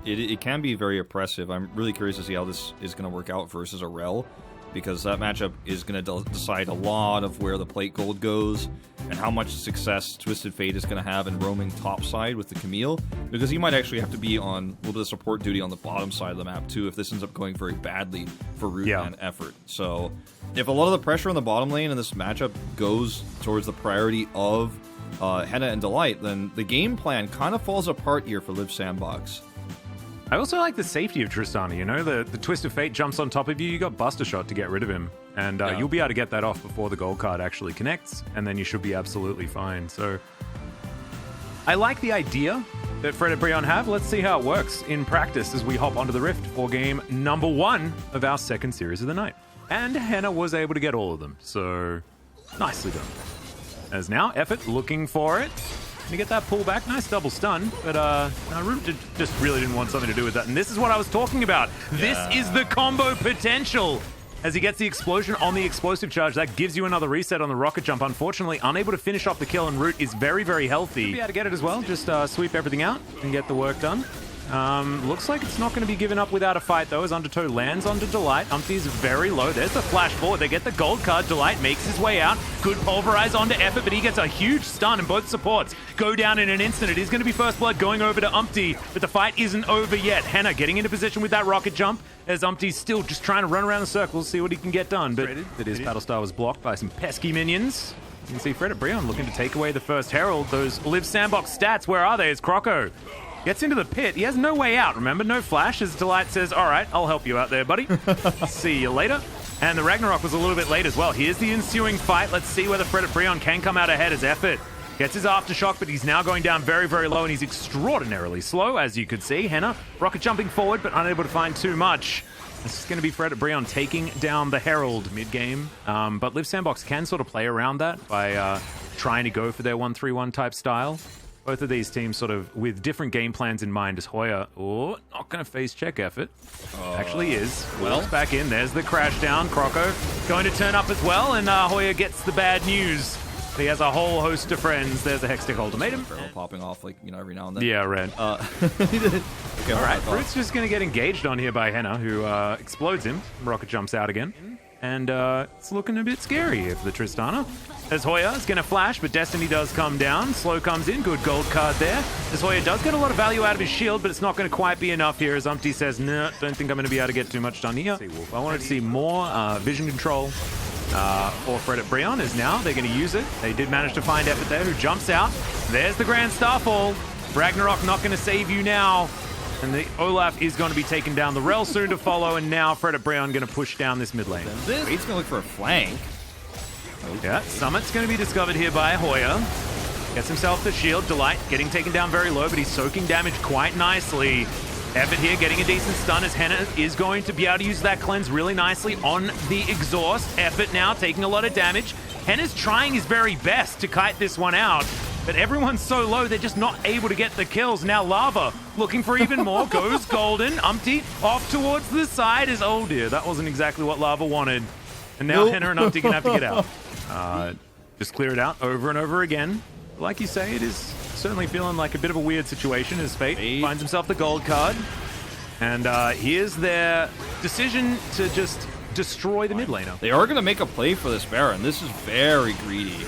it can be very oppressive. I'm really curious to see how this is going to work out versus a Rel, because that matchup is going to decide a lot of where the plate gold goes and how much success Twisted Fate is going to have in roaming top side with the Camille, because he might actually have to be on a little bit of support duty on the bottom side of the map too if this ends up going very badly for Root and Effort. So if a lot of the pressure on the bottom lane in this matchup goes towards the priority of Henna and Delight, then the game plan kind of falls apart here for Live Sandbox. I also like the safety of Tristana, you know? The Twist of Fate jumps on top of you, you got Buster Shot to get rid of him. And you'll be able to get that off before the gold card actually connects, and then you should be absolutely fine. So I like the idea that Fred and Brion have. Let's see how it works in practice as we hop onto the Rift for game number 1 of our second series of the night. And Henna was able to get all of them, so nicely done. As now, Effort looking for it. To get that pullback, nice double stun, but Root just really didn't want something to do with that. And this is what I was talking about. This is the combo potential. As he gets the explosion on the explosive charge, that gives you another reset on the rocket jump. Unfortunately, unable to finish off the kill, and Root is very, very healthy. You'll be able to get it as well. Just sweep everything out and get the work done. Looks like it's not going to be given up without a fight, though, as Undertow lands onto Delight. Umpty's very low. There's the flash forward. They get the gold card. Delight makes his way out. Good pulverize onto Effort, but he gets a huge stun, and both supports go down in an instant. It is going to be First Blood going over to Umpty, but the fight isn't over yet. Henna getting into position with that rocket jump, as Umpty's still just trying to run around the circles, see what he can get done. But his Battlestar was blocked by some pesky minions. You can see Fred at Brion looking to take away the first Herald. Those Live Sandbox stats, where are they? As Croco gets into the pit. He has no way out, remember? No flash, as Delight says, all right, I'll help you out there, buddy. See you later. And the Ragnarok was a little bit late as well. Here's the ensuing fight. Let's see whether Fred at Brion can come out ahead as Effort gets his aftershock, but he's now going down very, very low, and he's extraordinarily slow, as you could see. Henna, rocket jumping forward, but unable to find too much. This is going to be Fred at Brion taking down the Herald mid-game. But Live Sandbox can sort of play around that by trying to go for their 1-3-1 type style. Both of these teams sort of with different game plans in mind, as Hoya, not going to face check Effort. Actually is. Well, back in. There's the crash down. Croco going to turn up as well, and Hoya gets the bad news. He has a whole host of friends. There's a Hextech ultimatum. Barrel popping off, like, you know, every now and then. Yeah, right. Okay, all right, Root's just going to get engaged on here by Henna, who explodes him. Rocket jumps out again. And it's looking a bit scary here for the Tristana. As Hoya is going to flash, but Destiny does come down. Slow comes in. Good gold card there. As Hoya does get a lot of value out of his shield, but it's not going to quite be enough here, as Umpty says, nah, don't think I'm going to be able to get too much done here. I wanted to see more vision control for Fred at Brion, as now they're going to use it. They did manage to find Effort there, who jumps out. There's the Grand Starfall. Ragnarok not going to save you now. And the Olaf is going to be taken down. The Rel soon to follow, and now Fred at Brion going to push down this mid lane. He's going to look for a flank. Yeah, Summit's going to be discovered here by Hoya. Gets himself the shield. Delight getting taken down very low, but he's soaking damage quite nicely. Effort here getting a decent stun, as Henna is going to be able to use that cleanse really nicely on the exhaust. Effort now taking a lot of damage. Henna's trying his very best to kite this one out, but everyone's so low, they're just not able to get the kills. Now Lava looking for even more, goes Golden. Umpty off towards the side is, oh dear, that wasn't exactly what Lava wanted. And now Henna and Umpty going to have to get out. Just clear it out over and over again. Like you say, it is certainly feeling like a bit of a weird situation as Fate finds himself the gold card. And here's their decision to just destroy the mid laner. They are going to make a play for this Baron. This is very greedy.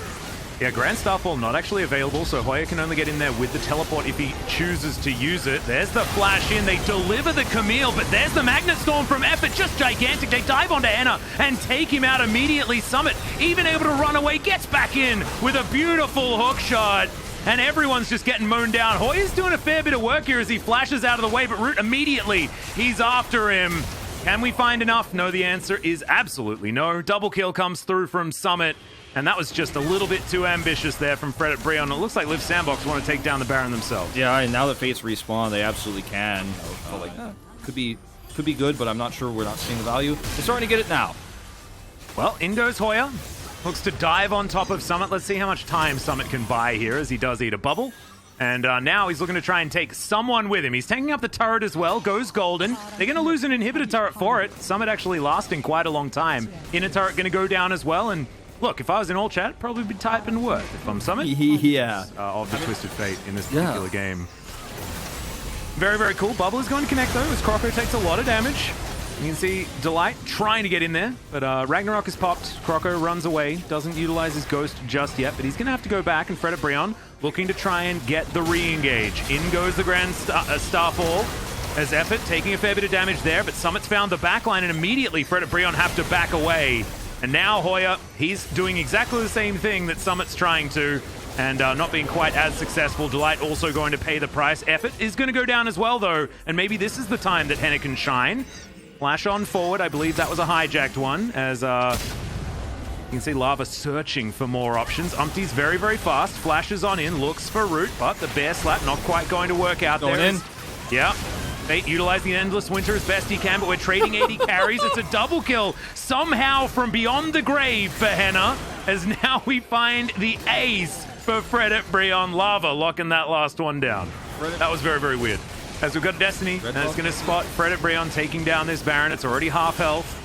Yeah, Grand Starfall not actually available, so Hoya can only get in there with the teleport if he chooses to use it. There's the flash in, they deliver the Camille, but there's the Magnet Storm from Effort, just gigantic. They dive onto Henna and take him out immediately. Summit, even able to run away, gets back in with a beautiful hook shot. And everyone's just getting mown down. Hoya's doing a fair bit of work here as he flashes out of the way, but Root immediately, he's after him. Can we find enough? No, the answer is absolutely no. Double kill comes through from Summit. And that was just a little bit too ambitious there from Fred at Brion. It looks like Live Sandbox want to take down the Baron themselves. Yeah, and now that Fates respawn, they absolutely can. Could be good, but I'm not sure we're not seeing the value. They're starting to get it now. Well, in goes Hoya. Looks to dive on top of Summit. Let's see how much time Summit can buy here, as he does eat a bubble. And now he's looking to try and take someone with him. He's taking up the turret as well. Goes Golden. They're going to lose an inhibitor turret for it. Summit actually lasting quite a long time. Inner turret going to go down as well. And look, if I was in all chat, probably be typing worth if I'm Summit. Yeah. Of the Twisted Fate in this particular game. Very, very cool. Bubble is going to connect, though, as Croco takes a lot of damage. You can see Delight trying to get in there, but Ragnarok is popped. Croco runs away, doesn't utilize his Ghost just yet, but he's going to have to go back, and Fred at Brion looking to try and get the re-engage. In goes the Grand Starfall, as Effort taking a fair bit of damage there, but Summit's found the backline, and immediately Fred at Brion have to back away. And now Hoya, he's doing exactly the same thing that Summit's trying to, and not being quite as successful. Delight also going to pay the price. Effort is going to go down as well, though, and maybe this is the time that Henna can shine. Flash on forward, I believe that was a hijacked one, as you can see Lava searching for more options. Umpty's very, very fast, flashes on in, looks for Root, but the bear slap not quite going to work out going there. In. Yeah. Fate utilizing Endless Winter as best he can, but we're trading 80 carries. It's a double kill somehow from beyond the grave for Henna, as now we find the ace for Fred at Brion. Lava locking that last one down. That was very, very weird. As we've got Destiny, and it's going to spot Fred at Brion taking down this Baron. It's already half health.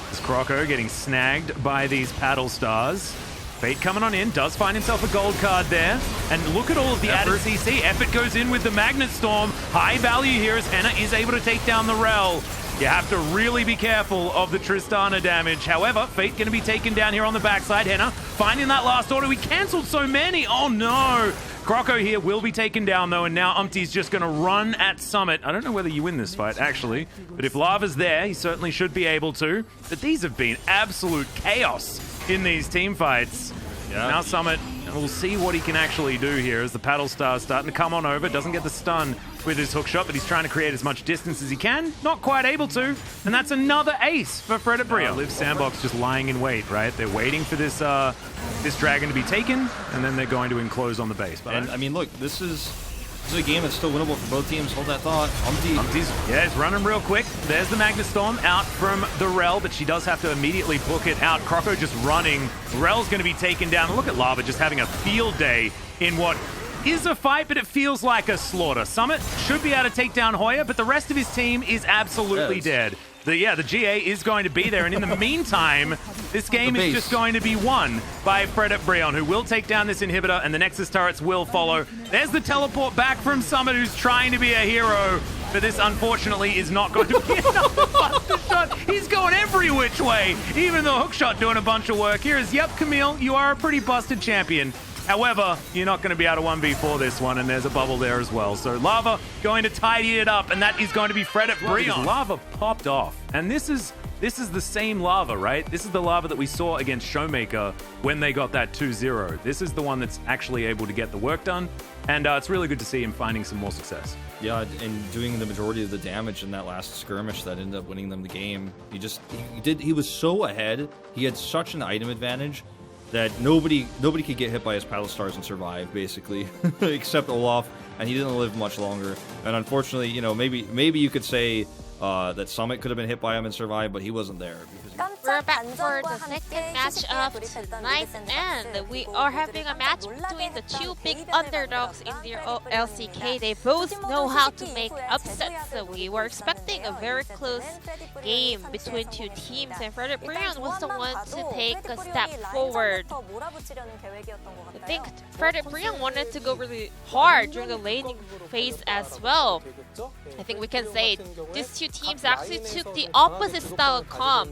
It's Croco getting snagged by these Paddle Stars. Fate coming on in, does find himself a gold card there. And look at all of the added CC. Effort goes in with the Magnet Storm. High value here as Henna is able to take down the Rel. You have to really be careful of the Tristana damage. However, Fate going to be taken down here on the backside. Henna finding that last order. We cancelled so many. Oh no. Croco here will be taken down, though, and now Umpty's just going to run at Summit. I don't know whether you win this fight, actually, but if Lava's there, he certainly should be able to. But these have been absolute chaos in these team fights. Yeah. Now Summit, and we'll see what he can actually do here as the Paddle Star's starting to come on over. Doesn't get the stun with his hook shot, but he's trying to create as much distance as he can. Not quite able to, and that's another ace for Fred at Brion. Live Sandbox just lying in wait, right? They're waiting for this this dragon to be taken, and then they're going to enclose on the base. But I mean, look, this is a game that's still winnable for both teams. Hold that thought. Umpty's, yeah, it's running real quick. There's the Magnet Storm out from the Rel, but she does have to immediately book it out. Croco just running. Rel's going to be taken down. Look at Lava just having a field day in what is a fight, but it feels like a slaughter. Summit should be able to take down Hoya, but the rest of his team is absolutely dead. The GA is going to be there, and in the meantime, this game is just going to be won by Fred at Brion, who will take down this inhibitor, and the Nexus turrets will follow. There's the teleport back from Summit, who's trying to be a hero, but this, unfortunately, is not going to be another buster shot. He's going every which way, even the hookshot doing a bunch of work. Here is, yep, Camille, you are a pretty busted champion. However, you're not going to be able to 1v4 this one, and there's a bubble there as well. So Lava going to tidy it up, and that is going to be Fred at Brion. Lava popped off, and this is the same Lava, right? This is the Lava that we saw against Showmaker when they got that 2-0. This is the one that's actually able to get the work done, and it's really good to see him finding some more success. Yeah, and doing the majority of the damage in that last skirmish that ended up winning them the game. He was so ahead. He had such an item advantage that nobody could get hit by his Paddle Stars and survive, basically, except Olaf, and he didn't live much longer. And unfortunately, you know, maybe you could say that Summit could have been hit by him and survived, but he wasn't there. We're back for the second match of tonight, and we are having a match between the two big underdogs in the LCK. They both know how to make upsets, so we were expecting a very close game between two teams, and Fred at Brion was the one to take a step forward. I think Fred at Brion wanted to go really hard during the laning phase as well. I think we can say these two teams actually took the opposite style of comp.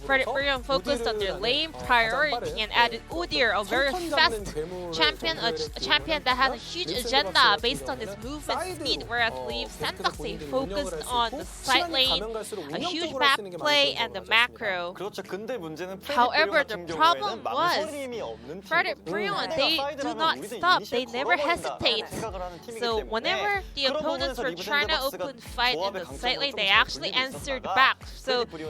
Fred at Brion focused on their lane priority and added Udyr, a very fast champion, a champion that has a huge agenda based on his movement speed, whereas Liv Sandbox focused on the side lane, a huge back play, and the macro. However, the problem was Fred at Brion, they do not stop, they never hesitate. So whenever the opponents were trying to open fight in the side lane, they actually answered back. So from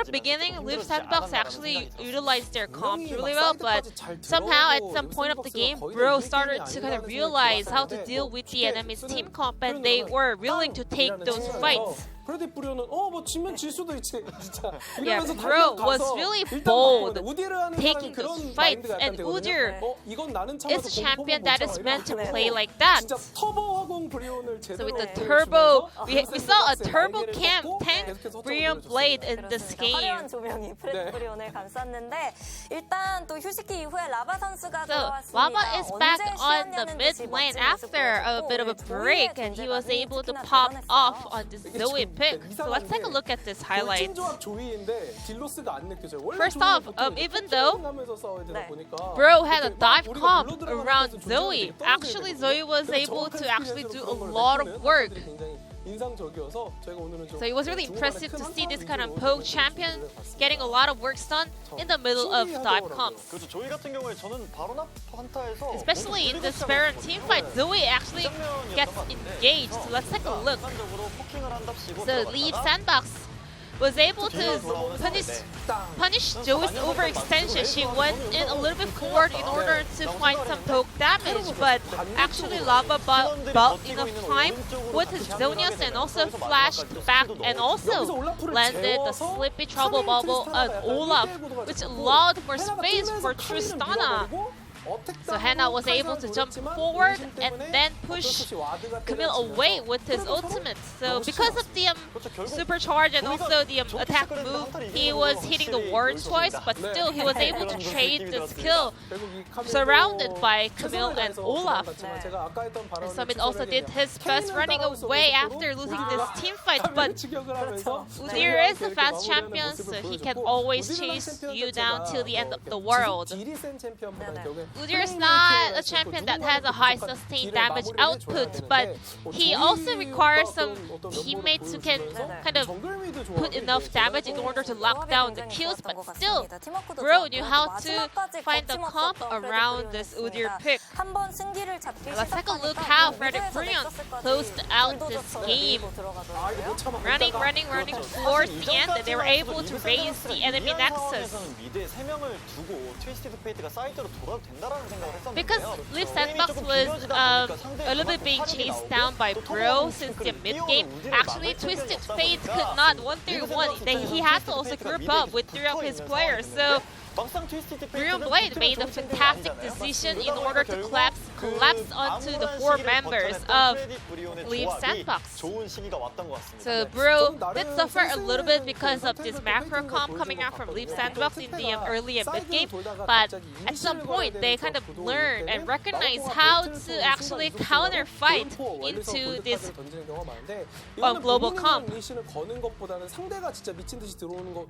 the beginning, Liv Sandbox actually utilized their comp really well, but somehow at some point of the game, Bro started to kind of realize how to deal with the enemy's team comp, and they were willing to take those fights. 프레디 프리오는 뭐 지면 질 수도 있지 진짜. Yeah, 이러면서 Bro was 달려가서 really 일단 bold 바꾸거든. 우디르 하는 taking 사람이 those 그런 fights, 마인드가 and 약간 Udyr 되거든요. 이건 나는 is 참아도 a champion 공포는 that 못 is 참아. meant to 이러면서 play like that. 진짜 터보 화공 브리온을 So 제대로 with the 보여주면서 turbo, we 그 saw a 센스 turbo 날개를 cam 걷고 tank 계속해서 Brion 터져버려줬습니다. Blade in this game. 화려한 조명이 프레디 브리온을 감쌌는데 일단 또 휴식기 이후에 라바 선수가 So 들어왔습니다. Lava is back 언제 on the 쉬었냐는 mid 듯이 lane 멋진 모습 after a 보여줬고 bit of a 오늘 break, 조이의 and he was 존재감이 able to 특히나 pop 드러냈어요. off on this 이게 Zoe 좀 pick. So let's 이상한 take a 게 look at this 돌진 highlight. 조합 조이인데 딜로스가 안 느껴져요. 원래 First 조이는 off, 보통 even 이렇게 though 하면서 싸워야 되다 네. 보니까 Bro had a 이렇게 dive 우리가 comp 물러 들어가는 around 것은 Zoe. 존재감이 떨어져야 Actually, 되거든요. Zoe was 그래서 able to 정확한 actually do 스킬에서 a 그런 걸 lot of 내주는 work. 선수들이 굉장히 인상적이어서 저희가 오늘은 좀 So it was really 중간에 impressive 큰 to see this 한타 kind of 위주로 poke 좀 champion 모습을 봤습니다. getting a lot of work done in the middle of dive comps. 그렇죠. 조이 같은 경우에 저는 바로 나 한타에서 Especially in this Baron team fight, Zoe actually gets engaged. So let's take a look. 순간적으로 포킹을 한답시고 So Leaf Sandbox was able to punish Zoe's overextension. She went in a little bit forward in order to find some poke damage, but actually Lava bought enough time with his Zonius and also flashed back and also landed the Slippy Trouble Bubble on Olaf, which allowed more space for Tristana. So Hannah was able to jump forward and then push Camille away with his ultimate. So because of the supercharge and also the attack move, he was hitting the ward twice, but still he was able to trade the skill surrounded by Camille and Olaf. And Summit also did his best running away after losing this team fight, but Udyr is a fast champion, so he can always chase you down till the end of the world. Udyr is not a champion that has a high sustained damage output, but he also requires some teammates who can kind of put enough damage in order to lock down the kills, but still, Bro knew how to find the comp around this Udyr pick. Let's take a look how Frederick Brion closed out this game. Running towards the end, and they were able to raise the enemy nexus. 미드에 3명을 두고 트위스티드 페이트가 사이드로 돌아도 된다라는 생각을 했었는데요. Because Leaf Sandbox was a little bit being chased down by Bro since the mid game, actually Twisted Fate could not 1-3-1. He had to also group up with 3 of his players. So Brion Blade made a fantastic decision in order to collapse onto the 4 members of Leaf Sandbox. So Bro did suffer a little bit because of this macro comp coming out from Leaf Sandbox in the early and mid game, but at some point they kind of learned and recognized how to actually counter fight into this global comp.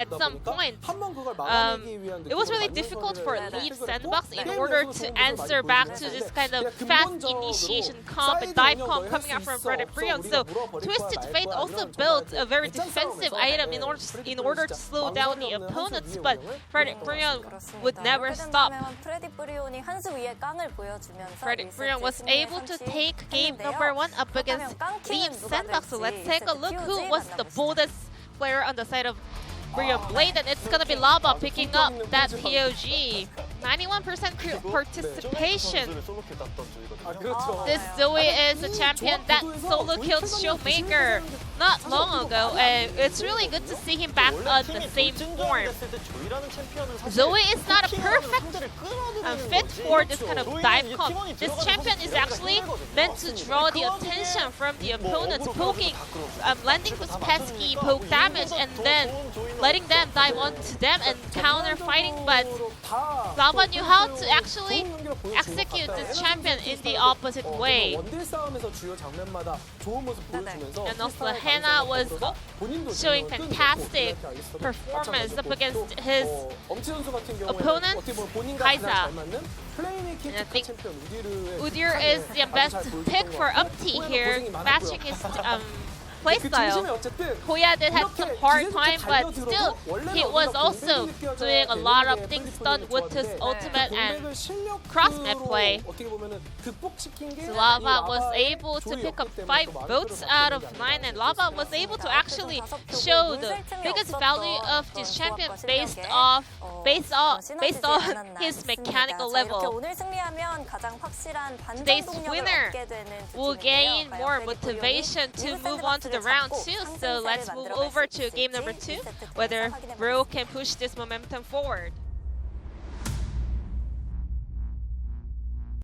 At some point, it was really difficult for Leaf Sandbox in order to answer back to this kind of fast initiation comp and dive comp coming out from Frederick Brion. So Twisted Fate also built a very defensive item in order to slow down the opponents, but Frederick Brion would never stop. Frederick Brion was able to take game number 1 up against Leaf Sandbox. So let's take a look who was the boldest player on the side of Brion Blade, and it's gonna be Lava picking up that POG. 91% participation. This Zoe is a champion that solo killed Showmaker not long ago, and it's really good to see him back on the same form. Zoe is not a perfect fit for this kind of dive comp. This champion is actually meant to draw the attention from the opponents, poking, landing with pesky poke damage, and then letting them dive onto them and counter fighting, but Lava knew how to actually execute this champion in the opposite way. And also Hannah was showing fantastic performance up against his opponent, Kai'Sa. And I think Udyr is the best pick for Upti here, matching his playstyle. Hoya did have some hard time, but still, he was also doing a lot of things done with his ultimate and cross-map play. So Lava was able to pick up 5 votes out of 9, and Lava was able to actually show the biggest value of this champion based on his mechanical level. Today's winner will gain more motivation to move on to the round 2, so let's move over to game number 2, whether Bro can push this momentum forward.